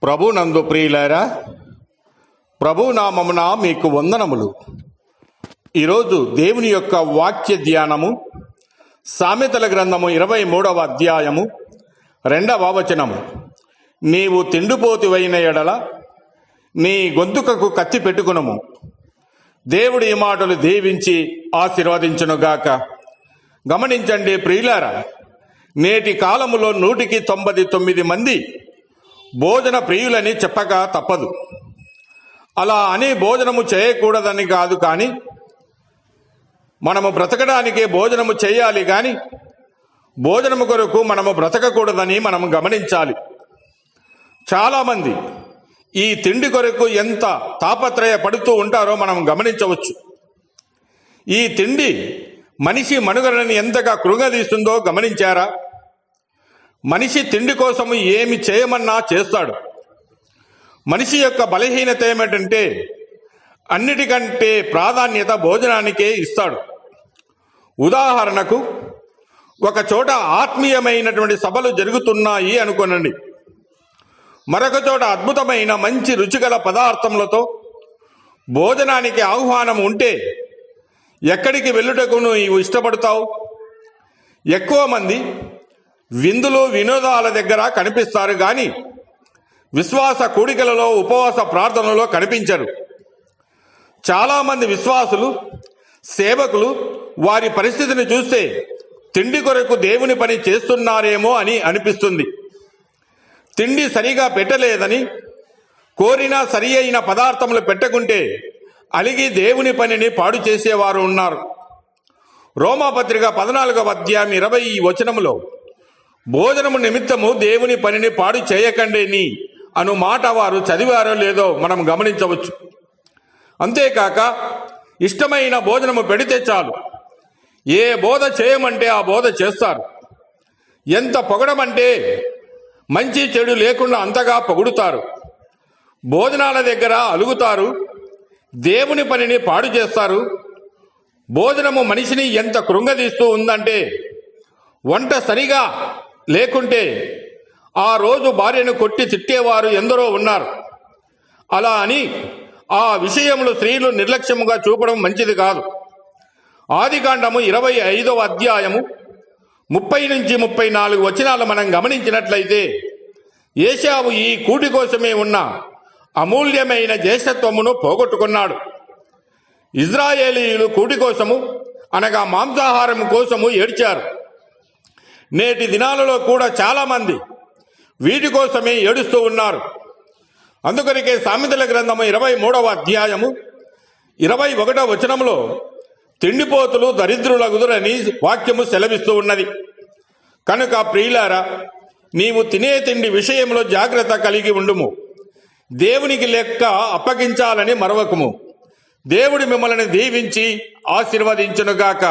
ప్రభు నందు ప్రియులారా, ప్రభు నామమున మీకు వందనములు. ఈరోజు దేవుని యొక్క వాక్య ధ్యానము సామెతల గ్రంథము 23వ అధ్యాయము 2వ వచనము. నీవు తిండిపోతువైన ఎడల నీ గొంతుకకు కత్తి పెట్టుకునుము. దేవుడి ఈ మాటలు దీవించి ఆశీర్వదించునుగాక. గమనించండి ప్రియులారా, నేటి కాలములో 199 మంది భోజన ప్రియులని చెప్పక తప్పదు. అలా అని భోజనము చేయకూడదని కాదు, కానీ మనము బ్రతకడానికే భోజనము చేయాలి, కానీ భోజనము కొరకు మనము బ్రతకకూడదని మనము గమనించాలి. చాలామంది ఈ తిండి కొరకు ఎంత తాపత్రయ పడుతూ ఉంటారో మనం గమనించవచ్చు. ఈ తిండి మనిషి మనుగడని ఎంతగా కృంగదీస్తుందో గమనించారా? మనిషి తిండి కోసము ఏమి చేయమన్నా చేస్తాడు. మనిషి యొక్క బలహీనత ఏమిటంటే అన్నిటికంటే ప్రాధాన్యత భోజనానికే ఇస్తాడు. ఉదాహరణకు, ఒక చోట ఆత్మీయమైనటువంటి సభలు జరుగుతున్నాయి అనుకోనండి. మరొక చోట అద్భుతమైన మంచి రుచిగల పదార్థములతో భోజనానికి ఆహ్వానం ఉంటే ఎక్కడికి వెళ్ళుటకు నువ్వు ఇష్టపడతావు? ఎక్కువ మంది విందులు వినోదాల దగ్గర కనిపిస్తారు, కానీ విశ్వాస కూడికలలో ఉపవాస ప్రార్థనలో కనిపించరు. చాలామంది విశ్వాసులు సేవకులు వారి పరిస్థితిని చూస్తే తిండి కొరకు దేవుని పని చేస్తున్నారేమో అని అనిపిస్తుంది. తిండి సరిగా పెట్టలేదని కోరినా సరి అయిన పదార్థములు పెట్టకుంటే అలిగి దేవుని పనిని పాడు చేసేవారు ఉన్నారు. రోమాపత్రిక 14వ అధ్యాయం 20 వచనములో భోజనము నిమిత్తము దేవుని పనిని పాడు చేయకండి అను మాట వారు చదివారో లేదో మనం గమనించవచ్చు. అంతేకాక ఇష్టమైన భోజనము పెడితే చాలు, ఏ బోధ చేయమంటే ఆ బోధ చేస్తారు. ఎంత పొగడమంటే మంచి చెడు లేకుండా అంతగా పొగుడుతారు. భోజనాల దగ్గర అలుగుతారు, దేవుని పనిని పాడు చేస్తారు. భోజనము మనిషిని ఎంత కృంగదీస్తూ ఉందంటే వంట సరిగా లేకుంటే ఆ రోజు భార్యను కొట్టి తిట్టేవారు ఎందరో ఉన్నారు. అలా అని ఆ విషయంలో స్త్రీలు నిర్లక్ష్యముగా చూపడం మంచిది కాదు. ఆదికాండము 25వ అధ్యాయము 30 నుంచి 34 వచనాలు మనం గమనించినట్లయితే ఏశావు ఈ కూటి కోసమే ఉన్న అమూల్యమైన జ్యేష్ఠత్వమును పోగొట్టుకున్నాడు. ఇజ్రాయేలీయులు కూటి కోసము అనగా మాంసాహారం కోసము ఏడ్చారు. నేటి దినాలలో కూడా చాలామంది వీటి కోసమే ఏడుస్తూ ఉన్నారు. అందుకనికే సామెతల గ్రంథము 23వ అధ్యాయము 21వ వచనంలో తిండిపోతులు దరిద్రులగుదురని వాక్యము సెలవిస్తూ ఉన్నది. కనుక ప్రియులారా, నీవు తినే తిండి విషయంలో జాగ్రత్త కలిగి ఉండుము. దేవునికి లెక్క అప్పగించాలని మరవకుము. దేవుడు మిమ్మల్ని దీవించి ఆశీర్వదించునుగాక.